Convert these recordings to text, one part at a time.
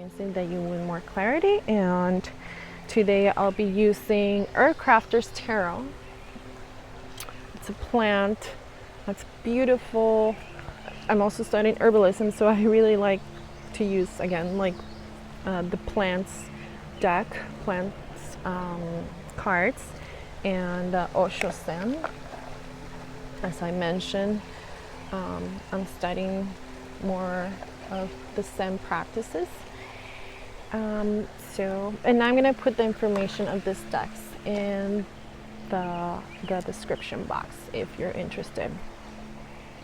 experiencing that you need more clarity. And today I'll be using Earth Crafter's Tarot. It's a plant that's beautiful. I'm also studying herbalism, so I really like to use, again, like the plants deck, plants cards, and Osho Zen. As I mentioned, I'm studying more of the Zen practices. And I'm gonna put the information of this decks in the description box if you're interested.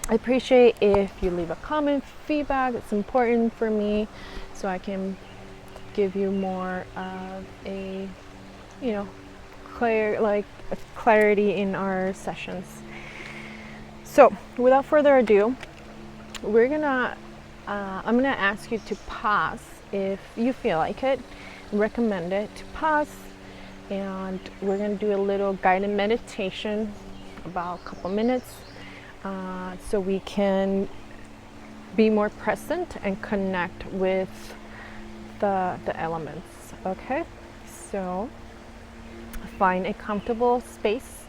I appreciate if you leave a comment, feedback. It's important for me so I can give you more of a, clarity in our sessions. So without further ado, I'm gonna ask you to pause if you feel like it. Recommend it to pause, and we're gonna do a little guided meditation, about a couple minutes, so we can be more present and connect with the elements. Okay, so find a comfortable space.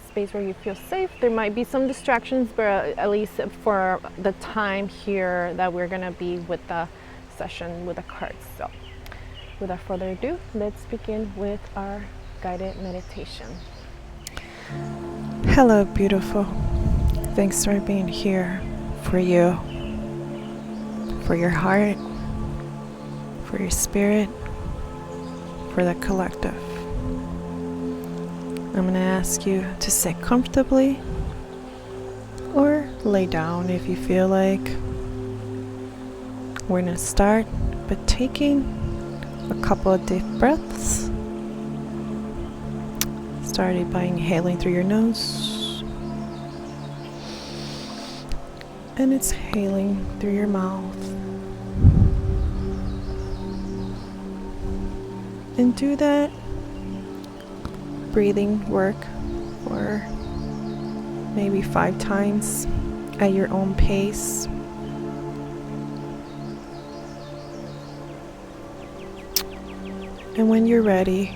Space where you feel safe. There might be some distractions, but at least for the time here that we're gonna be with the session with the cards. So without further ado, let's begin with our guided meditation. Hello, beautiful. Thanks for being here, for you, for your heart, for your spirit, for the collective. I'm going to ask you to sit comfortably or lay down if you feel like. We're going to start by taking a couple of deep breaths. Starting by inhaling through your nose and exhaling through your mouth. And do that breathing work for maybe 5 times at your own pace. And when you're ready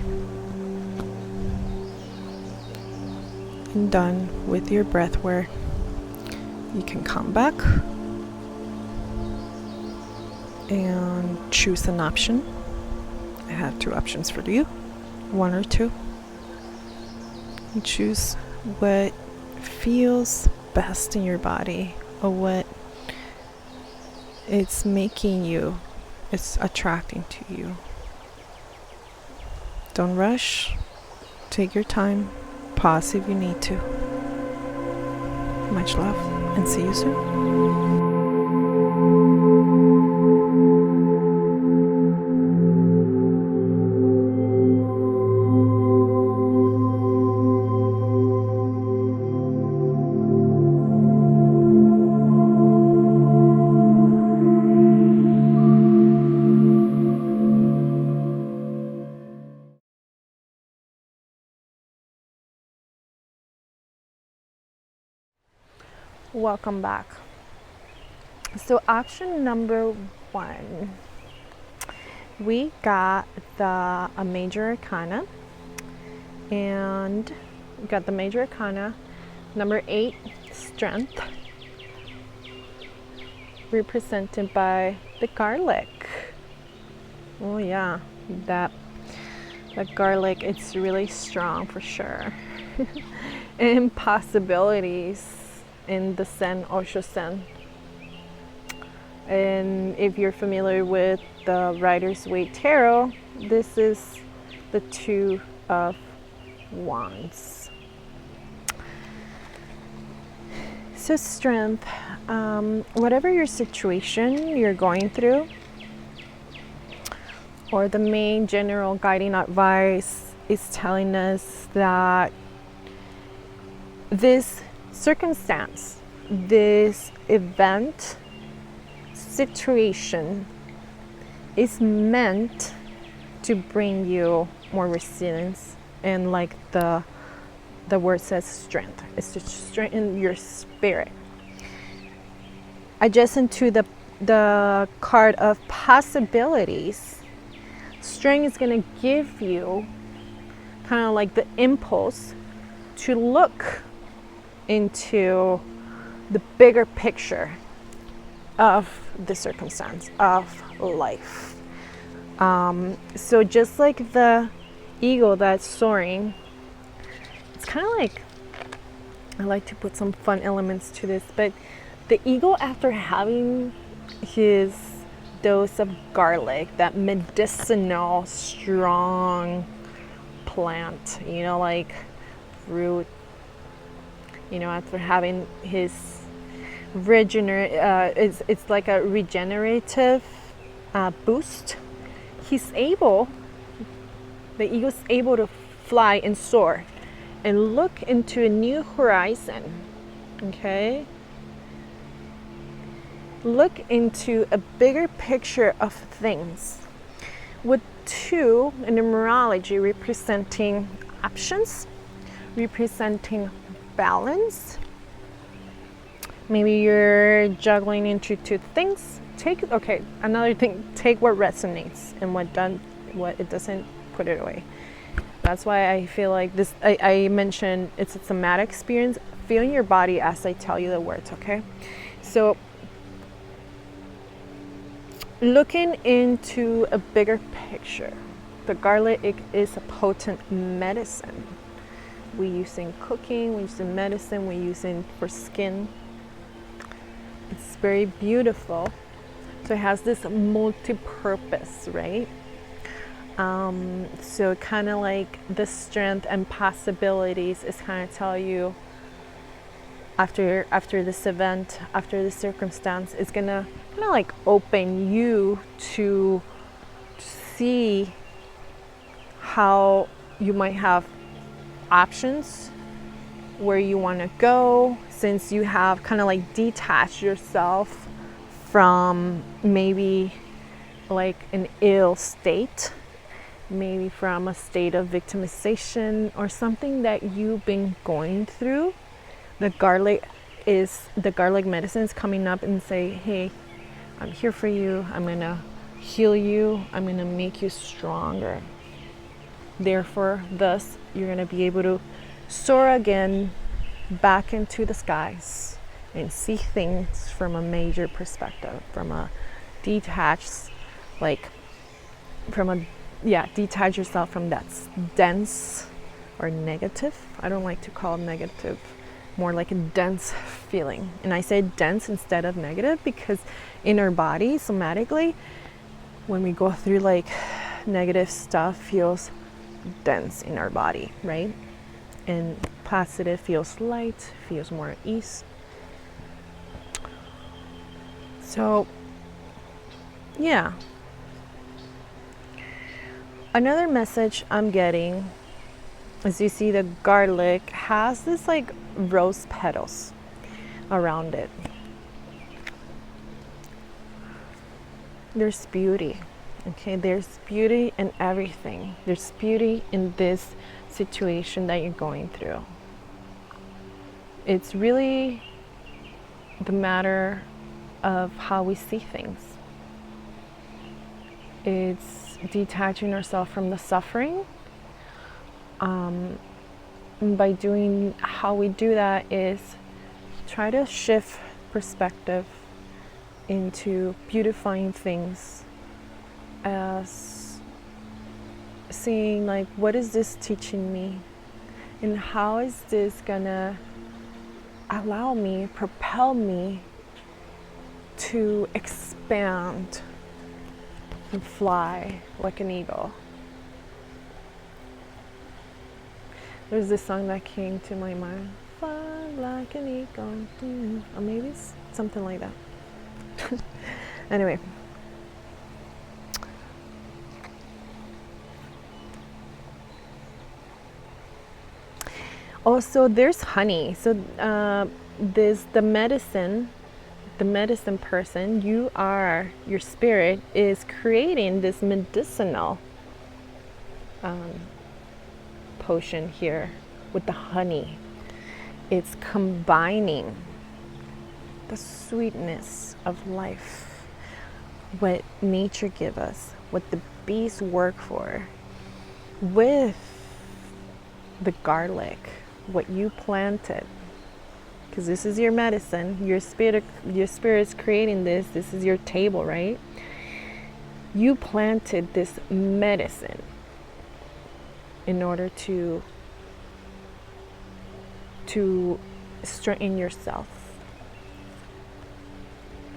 and done with your breath work, you can come back and choose an option. I have 2 options for you, 1 or 2. You choose what feels best in your body, or what it's making you, it's attracting to you. Don't rush. Take your time. Pause if you need to. Much love, and see you soon. Welcome back. So option number 1, we got a major arcana, and we got the major arcana number 8, strength, represented by the garlic. Oh yeah, that garlic, it's really strong for sure. And possibilities in the Zen, Osho Zen. And if you're familiar with the Rider's Waite Tarot, this is the 2 of Wands. So strength, whatever your situation you're going through, or the main general guiding advice is telling us that this circumstance, this event, situation is meant to bring you more resilience, and like the word says, strength. It's to strengthen your spirit. Adjacent to the the card of possibilities. Strength is going to give you kind of like the impulse to look into the bigger picture of the circumstance of life. So just like the eagle that's soaring, it's kind of like, I like to put some fun elements to this, but the eagle, after having his dose of garlic, that medicinal, strong plant, like root, after having his it's like a regenerative boost, the eagle's able to fly and soar and look into a new horizon. Okay, look into a bigger picture of things, with 2 in numerology representing options, representing balance. Maybe you're juggling into 2 things. Another thing, take what resonates, and what it doesn't, put it away. That's why I feel like this, I mentioned it's a somatic experience. Feel in your body as I tell you the words, okay? So looking into a bigger picture, the garlic is a potent medicine. We use in cooking, we use in medicine, we use it for skin. It's very beautiful. So it has this multi-purpose, right? So kind of like the strength and possibilities is kind of tell you after this event, after this circumstance, it's gonna kind of like open you to see how you might have options, where you want to go, since you have kind of like detached yourself from maybe like an ill state, maybe from a state of victimization or something that you've been going through. The garlic medicine is coming up and say, hey, I'm here for you. I'm gonna heal you. I'm gonna make you stronger. Therefore, thus, you're gonna be able to soar again back into the skies and see things from a major perspective, from a detached, detach yourself from that dense or negative. I don't like to call it negative, more like a dense feeling. And I say dense instead of negative because in our body, somatically, when we go through like negative stuff, feels dense in our body, right? And positive feels light, feels more at ease. So, yeah. Another message I'm getting is, you see the garlic has this like rose petals around it. There's beauty, okay? There's beauty in everything. There's beauty in this situation that you're going through. It's really the matter of how we see things. It's detaching ourselves from the suffering. By doing, how we do that is try to shift perspective into beautifying things, as seeing like, what is this teaching me, and how is this gonna allow me, propel me to expand and fly like an eagle. There's this song that came to my mind, fly like an eagle, or maybe it's something like that. Anyway, also there's honey. So the medicine person, your spirit is creating this medicinal potion here with the honey. It's combining the sweetness of life what nature give us, what the bees work for, with the garlic, what you planted, because this is your medicine. Your spirit's creating this. This is your table, right? You planted this medicine in order to strengthen yourself.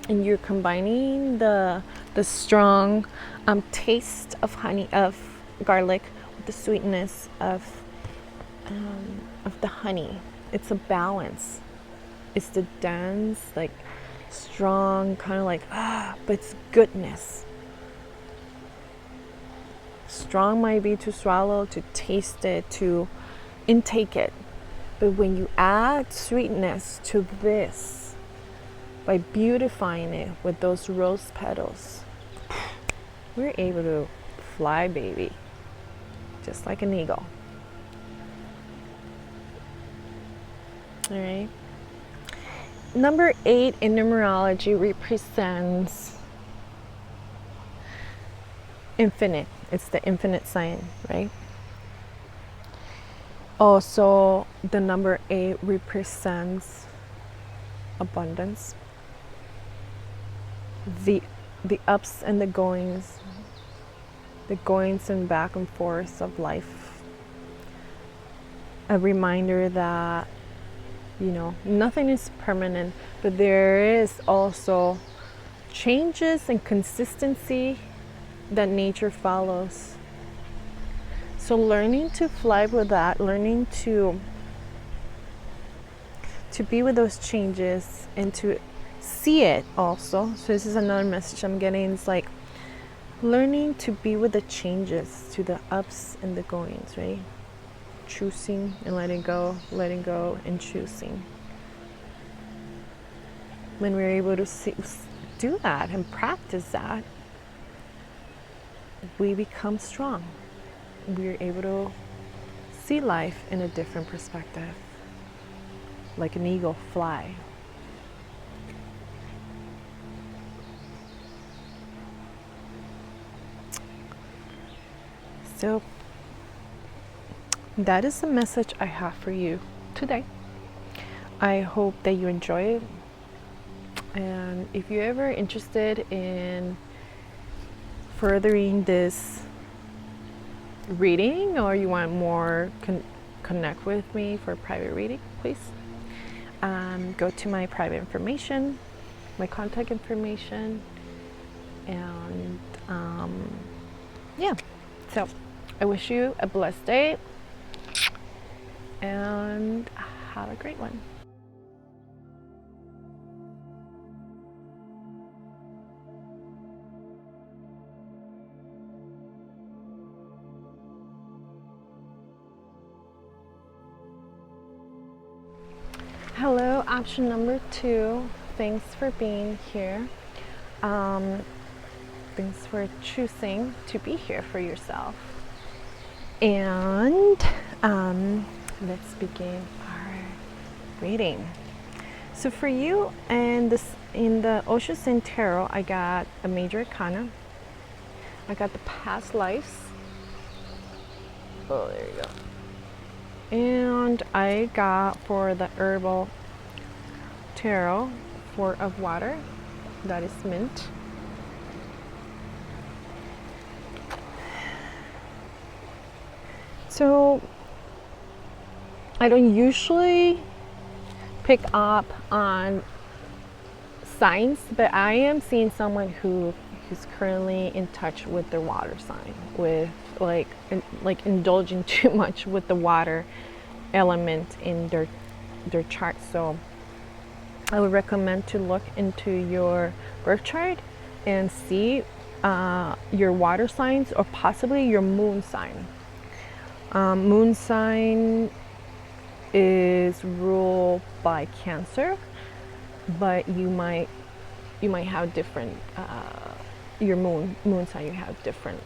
And you're combining the strong taste of honey, of garlic, with the sweetness of the honey. It's a balance. It's the dense, like strong, kind of like but it's goodness. Strong might be to swallow, to taste it, to intake it. But when you add sweetness to this, by beautifying it with those rose petals, we're able to fly, baby, just like an eagle. All right. Number 8 in numerology represents infinite. It's the infinite sign, right? Also, the number 8 represents abundance. The ups and the goings and back and forth of life. A reminder that, nothing is permanent, but there is also changes and consistency that nature follows. So learning to fly with that, learning to be with those changes and to see it also. So this is another message I'm getting. It's like learning to be with the changes, to the ups and the goings, right? Choosing and letting go and choosing. When we're able to do that and practice that, we become strong. We're able to see life in a different perspective, like an eagle fly. So that is the message I have for you today. I hope that you enjoy it. And if you're ever interested in furthering this reading, or you want more, connect with me for private reading, please go to my private information, my contact information, and so I wish you a blessed day and have a great one. Hello, option number 2. Thanks for being here. Thanks for choosing to be here for yourself. And let's begin our reading. So for you, in the Osho Sin Tarot, I got a major arcana. I got the past lives. Oh, there you go. And I got for the Herbal Tarot 4 of Water, that is mint. So I don't usually pick up on signs, but I am seeing someone who's currently in touch with their water sign, with like indulging too much with the water element in their chart. So I would recommend to look into your birth chart and see your water signs, or possibly your moon sign. Moon sign is ruled by Cancer, but you might have different your moon sign. You have different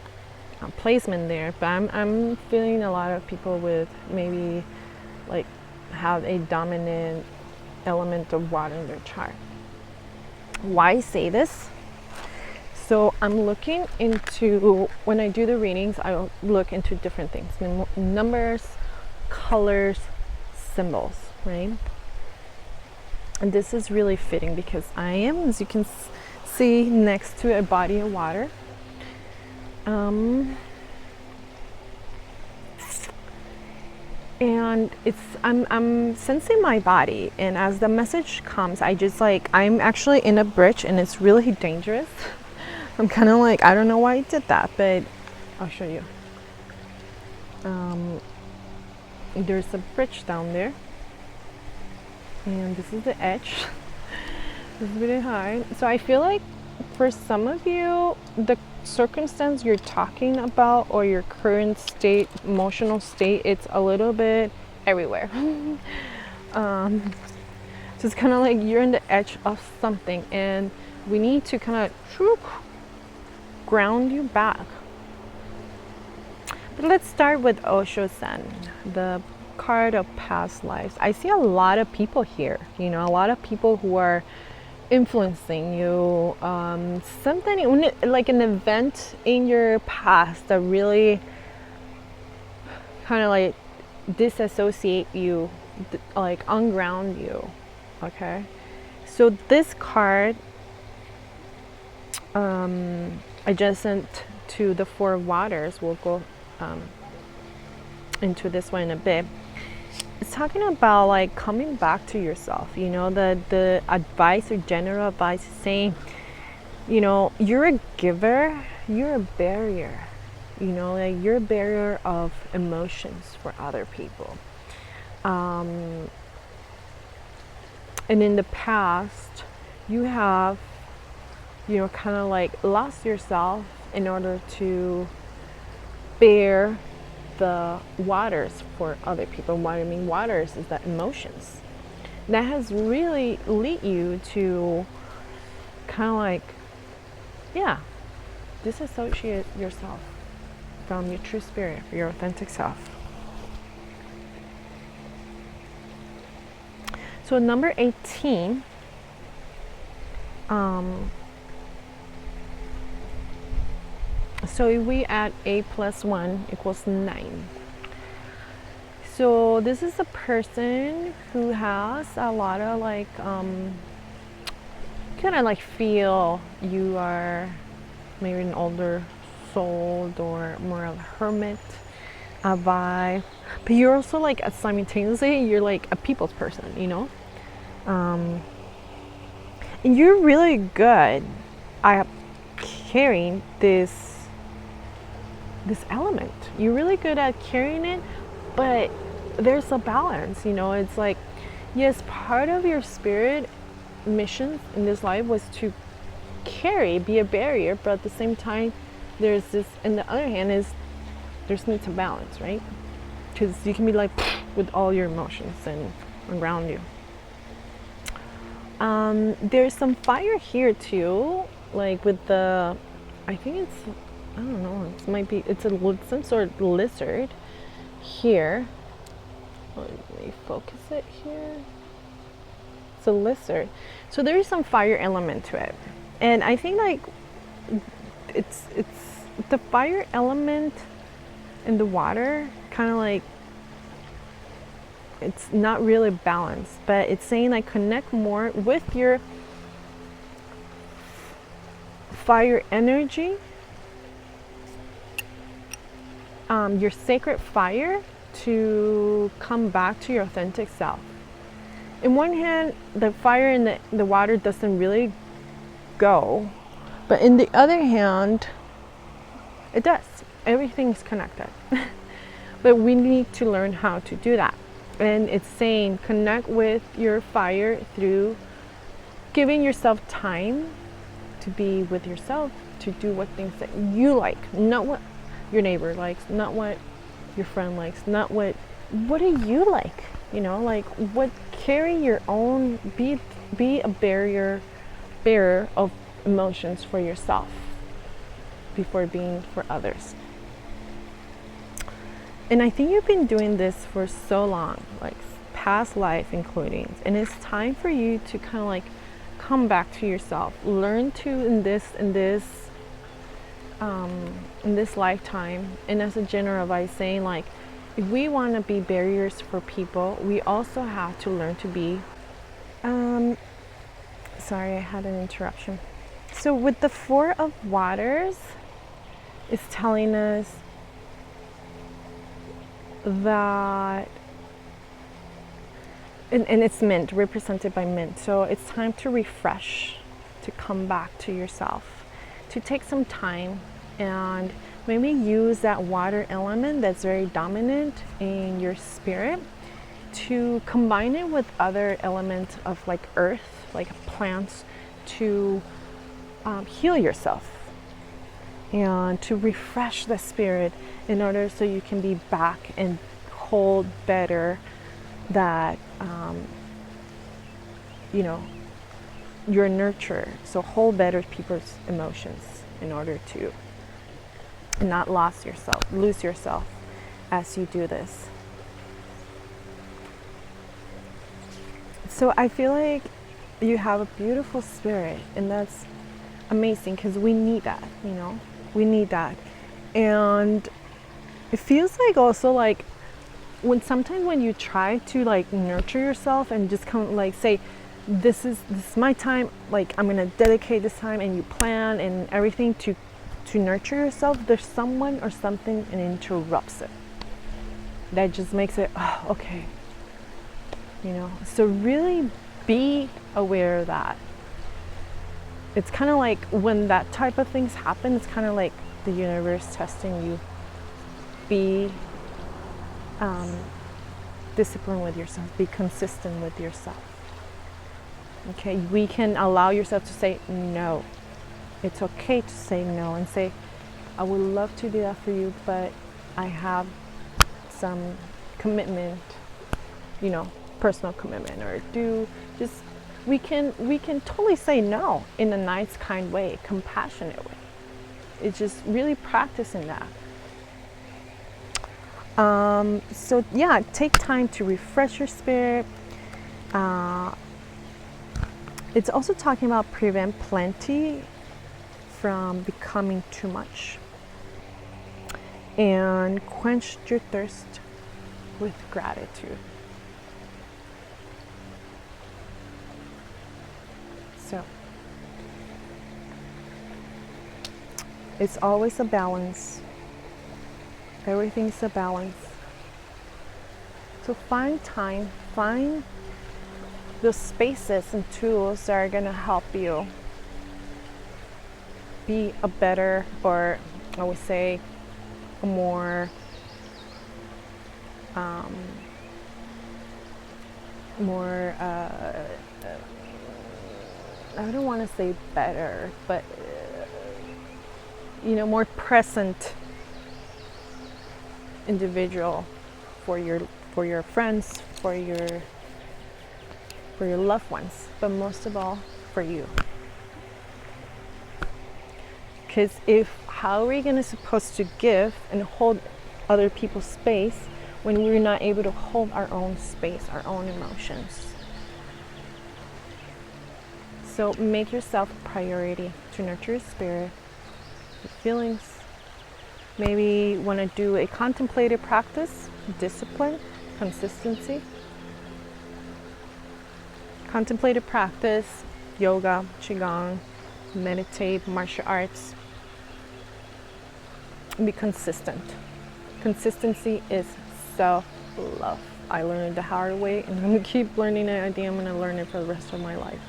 placement there, but I'm feeling a lot of people with maybe like have a dominant element of water in their chart. Why I say this? So I'm looking into, when I do the readings, I look into different things, numbers, colors, symbols, right? And this is really fitting because I am, as you can see, next to a body of water. And I'm sensing my body, and as the message comes, I just like, I'm actually in a bridge and it's really dangerous. I'm kind of like, I don't know why I did that, but I'll show you. There's a bridge down there, and this is the edge. It's really high. So I feel like for some of you, the circumstance you're talking about or your current state, emotional state, it's a little bit everywhere. So it's kind of like you're in the edge of something, and we need to kind of ground you back. But let's start with Osho-san, the card of past lives. I see a lot of people here, you know, a lot of people who are influencing you, something like an event in your past that really kind of like disassociate you, like unground you. Okay, so this card adjacent to the Four of Waters, we'll go into this one in a bit. It's talking about like coming back to yourself, you know, the advice or general advice is saying, you know, you're a giver, you're a barrier, you know, like you're a barrier of emotions for other people. And in the past, you have, you know, kind of like lost yourself in order to bear the waters for other people. What I mean waters is that emotions. That has really lead you to kind of like, yeah, disassociate yourself from your true spirit, your authentic self. So number 18, so if we add 8 plus 1 equals 9. So this is a person who has a lot of like, kind of like feel you are maybe an older soul or more of a hermit vibe, but you're also like simultaneously you're like a people's person, you know, and you're really good at carrying this element. You're really good at carrying it, but there's a balance, you know. It's like, yes, part of your spirit mission in this life was to be a barrier, but at the same time there's this, and the other hand is there's need to balance, right? Because you can be like with all your emotions and around you. There's some fire here too, like with the, I think it's, I don't know, it might be, it's some sort of lizard here. Let me focus it here. It's a lizard. So there is some fire element to it. And I think like it's the fire element in the water, kind of like, it's not really balanced, but it's saying like connect more with your fire energy, your sacred fire, to come back to your authentic self. In one hand, the fire in the water doesn't really go, but in the other hand, it does. Everything is connected. But we need to learn how to do that. And it's saying connect with your fire through giving yourself time to be with yourself, to do what things that you like, not what your neighbor likes, not what your friend likes, not what do you like, you know, like what, carry your own, be a bearer of emotions for yourself before being for others. And I think you've been doing this for so long, like past life including, and it's time for you to kind of like come back to yourself, learn to in this in this lifetime, and as a general advice saying, like, if we want to be barriers for people, we also have to learn to be sorry, I had an interruption. So with the Four of Waters, it's telling us that, and it's mint, represented by mint. So it's time to refresh, to come back to yourself, to take some time and maybe use that water element that's very dominant in your spirit to combine it with other elements of like earth, like plants, to heal yourself and to refresh the spirit in order so you can be back and hold better that your nurture, so hold better people's emotions in order to not lose yourself as you do this. So I feel like you have a beautiful spirit, and that's amazing because we need that, we need that. And it feels like also like sometimes when you try to like nurture yourself and just come like say, this is my time, like I'm gonna dedicate this time, and you plan and everything to nurture yourself, there's someone or something and interrupts it. That just makes it, okay. So really be aware of that. It's kind of like when that type of things happen, it's kind of like the universe testing you. Be disciplined with yourself, be consistent with yourself. Okay, we can allow yourself to say no. It's okay to say no and say, I would love to do that for you, but I have some commitment, personal commitment, or we can totally say no in a nice, kind way, compassionate way. It's just really practicing that. So yeah, take time to refresh your spirit. It's also talking about prevent plenty from becoming too much, and quench your thirst with gratitude. So it's always a balance. Everything's a balance. So find time, find those spaces and tools that are going to help you be a better, or I would say a more I don't want to say better, but more present individual for your friends, for your loved ones, but most of all for you. Because how are we supposed to give and hold other people's space when we're not able to hold our own space, our own emotions? So make yourself a priority to nurture your spirit, your feelings. Maybe want to do a contemplative practice, discipline, consistency. Contemplative practice, yoga, qigong, meditate, martial arts. Be consistent. Consistency is self-love. I learned it the hard way, and I'm going to keep learning it. I think I'm going to learn it for the rest of my life.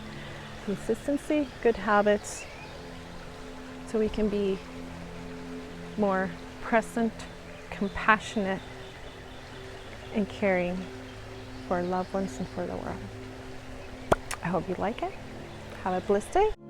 Consistency, good habits, so we can be more present, compassionate, and caring for our loved ones and for the world. I hope you like it. Have a blessed day.